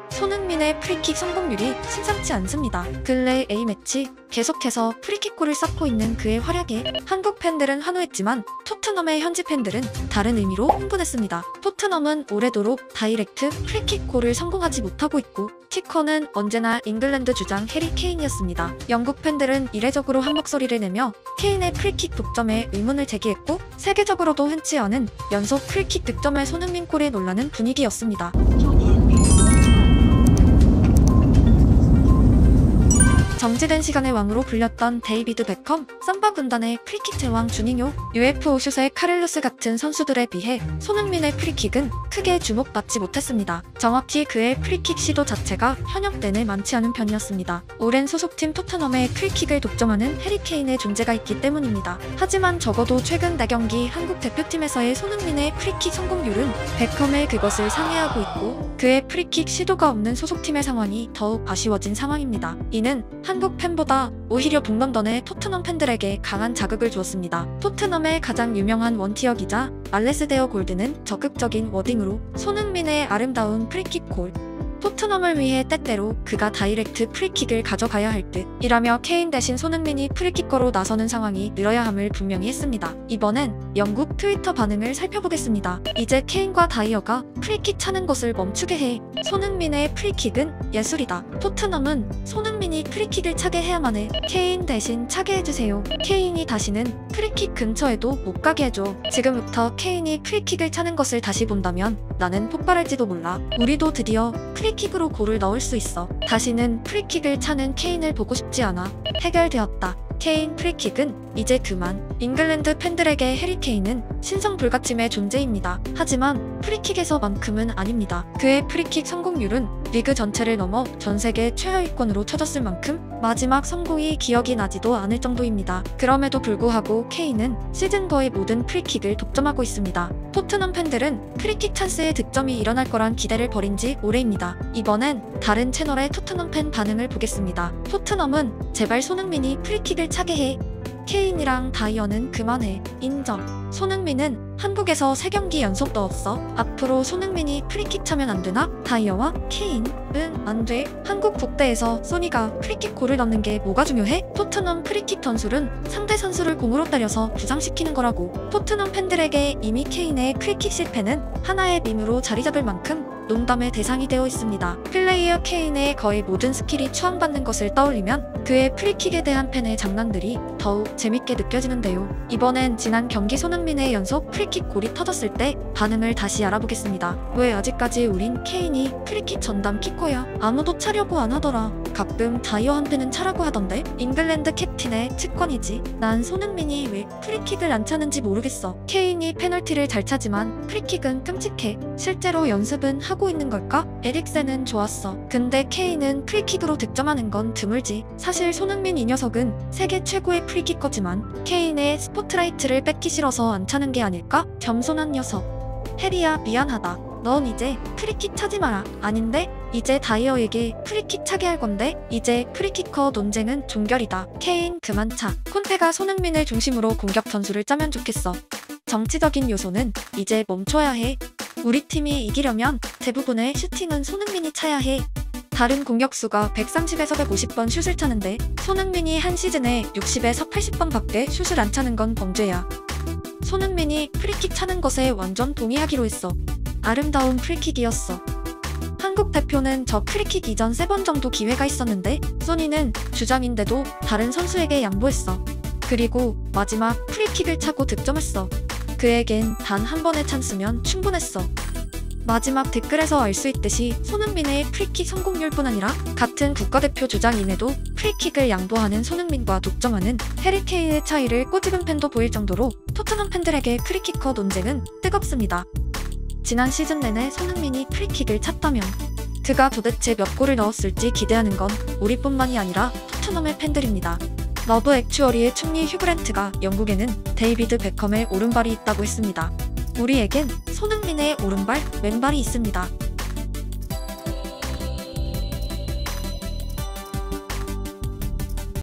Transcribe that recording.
손흥민의 프리킥 성공률이 심상치 않습니다. 근래 A매치 계속해서 프리킥골을 쌓고 있는 그의 활약에 한국 팬들은 환호했지만 토트넘의 현지 팬들은 다른 의미로 흥분했습니다. 토트넘은 오래도록 다이렉트 프리킥골을 성공하지 못하고 있고 키커는 언제나 잉글랜드 주장 해리 케인이었습니다. 영국 팬들은 이례적으로 한 목소리를 내며 케인의 프리킥 독점에 의문을 제기했고 세계적으로도 흔치 않은 연속 프리킥 득점의 손흥민 골에 놀라는 분위기였습니다. 정지된 시간의 왕으로 불렸던 데이비드 베컴, 삼바 군단의 프리킥 제왕 주니뇨, UFO 슛의 카를로스 같은 선수들에 비해 손흥민의 프리킥은 크게 주목받지 못했습니다. 정확히 그의 프리킥 시도 자체가 현역 내내 많지 않은 편이었습니다. 오랜 소속팀 토트넘의 프리킥을 독점하는 해리 케인의 존재가 있기 때문입니다. 하지만 적어도 최근 4경기 한국 대표팀에서의 손흥민의 프리킥 성공률은 베컴의 그것을 상회하고 있고 그의 프리킥 시도가 없는 소속팀의 상황이 더욱 아쉬워진 상황입니다. 이는 한국 팬보다 오히려 북런던의 토트넘 팬들에게 강한 자극을 주었습니다. 토트넘의 가장 유명한 원티어 기자 알레스데어 골드는 적극적인 워딩으로 손흥민의 아름다운 프리킥 골, 토트넘을 위해 때때로 그가 다이렉트 프리킥을 가져가야 할 듯 이라며 케인 대신 손흥민이 프리킥거로 나서는 상황이 늘어야 함을 분명히 했습니다. 이번엔 영국 트위터 반응을 살펴보겠습니다. 이제 케인과 다이어가 프리킥 차는 것을 멈추게 해. 손흥민의 프리킥은 예술이다. 토트넘은 손흥민이 프리킥을 차게 해야만 해. 케인 대신 차게 해주세요. 케인이 다시는 프리킥 근처에도 못 가게 해줘. 지금부터 케인이 프리킥을 차는 것을 다시 본다면 나는 폭발할지도 몰라. 우리도 드디어 프리킥으로 골을 넣을 수 있어. 다시는 프리킥을 차는 케인을 보고 싶지 않아. 해결되었다. 케인 프리킥은 이제 그만. 잉글랜드 팬들에게 해리 케인은 신성불가침의 존재입니다. 하지만 프리킥에서만큼은 아닙니다. 그의 프리킥 성공률은 리그 전체를 넘어 전세계 최하위권으로 쳐졌을 만큼 마지막 성공이 기억이 나지도 않을 정도입니다. 그럼에도 불구하고 케인은 시즌 거의 모든 프리킥을 독점하고 있습니다. 토트넘 팬들은 프리킥 찬스에 득점이 일어날 거란 기대를 버린 지 오래입니다. 이번엔 다른 채널의 토트넘 팬 반응을 보겠습니다. 토트넘은 제발 손흥민이 프리킥을 차게 해. 케인이랑 다이어는 그만해. 인정. 손흥민은 한국에서 3경기 연속 넣었어. 앞으로 손흥민이 프리킥 차면 안 되나? 다이어와 케인? 응, 안 돼. 한국 국대에서 소니가 프리킥 골을 넣는 게 뭐가 중요해? 토트넘 프리킥 전술은 상대 선수를 공으로 때려서 부상시키는 거라고. 토트넘 팬들에게 이미 케인의 프리킥 실패는 하나의 밈으로 자리 잡을 만큼 농담의 대상이 되어 있습니다. 플레이어 케인의 거의 모든 스킬이 추앙받는 것을 떠올리면 그의 프리킥에 대한 팬의 장난들이 더욱 재밌게 느껴지는데요. 이번엔 지난 경기 손흥민의 연속 프리킥 골이 터졌을 때 반응을 다시 알아보겠습니다. 왜 아직까지 우린 케인이 프리킥 전담 키커야? 아무도 차려고 안 하더라. 가끔 다이어한테는 차라고 하던데? 잉글랜드 캡틴의 측권이지. 난 손흥민이 왜 프리킥을 안 차는지 모르겠어. 케인이 페널티를 잘 차지만 프리킥은 끔찍해. 실제로 연습은 하고 있는 걸까? 에릭센은 좋았어. 근데 케인은 프리킥으로 득점하는 건 드물지. 사실 손흥민 이 녀석은 세계 최고의 프리킥커지만 케인의 스포트라이트를 뺏기 싫어서 안 차는 게 아닐까? 겸손한 녀석. 해리야 미안하다. 넌 이제 프리킥 차지 마라. 아닌데? 이제 다이어에게 프리킥 차게 할 건데? 이제 프리키커 논쟁은 종결이다. 케인 그만 차. 콘테가 손흥민을 중심으로 공격 전술을 짜면 좋겠어. 정치적인 요소는 이제 멈춰야 해. 우리 팀이 이기려면 대부분의 슈팅은 손흥민이 차야 해. 다른 공격수가 130에서 150번 슛을 차는데 손흥민이 한 시즌에 60에서 80번 밖에 슛을 안 차는 건 범죄야. 손흥민이 프리킥 차는 것에 완전 동의하기로 했어. 아름다운 프리킥이었어. 한국 대표는 저 프리킥 이전 3번 정도 기회가 있었는데 소니는 주장인데도 다른 선수에게 양보했어. 그리고 마지막 프리킥을 차고 득점했어. 그에겐 단 한 번의 찬스면 충분했어. 마지막 댓글에서 알 수 있듯이 손흥민의 프리킥 성공률뿐 아니라 같은 국가대표 주장임에도 프리킥을 양보하는 손흥민과 독점하는 해리 케인의 차이를 꼬집은 팬도 보일 정도로 토트넘 팬들에게 프리키커 논쟁은 뜨겁습니다. 지난 시즌 내내 손흥민이 프리킥을 찼다면 그가 도대체 몇 골을 넣었을지 기대하는 건 우리뿐만이 아니라 토트넘의 팬들입니다. 러브 액츄어리의 충리 휴그랜트가 영국에는 데이비드 베컴의 오른발이 있다고 했습니다. 우리에겐 손흥민의 오른발, 왼발이 있습니다.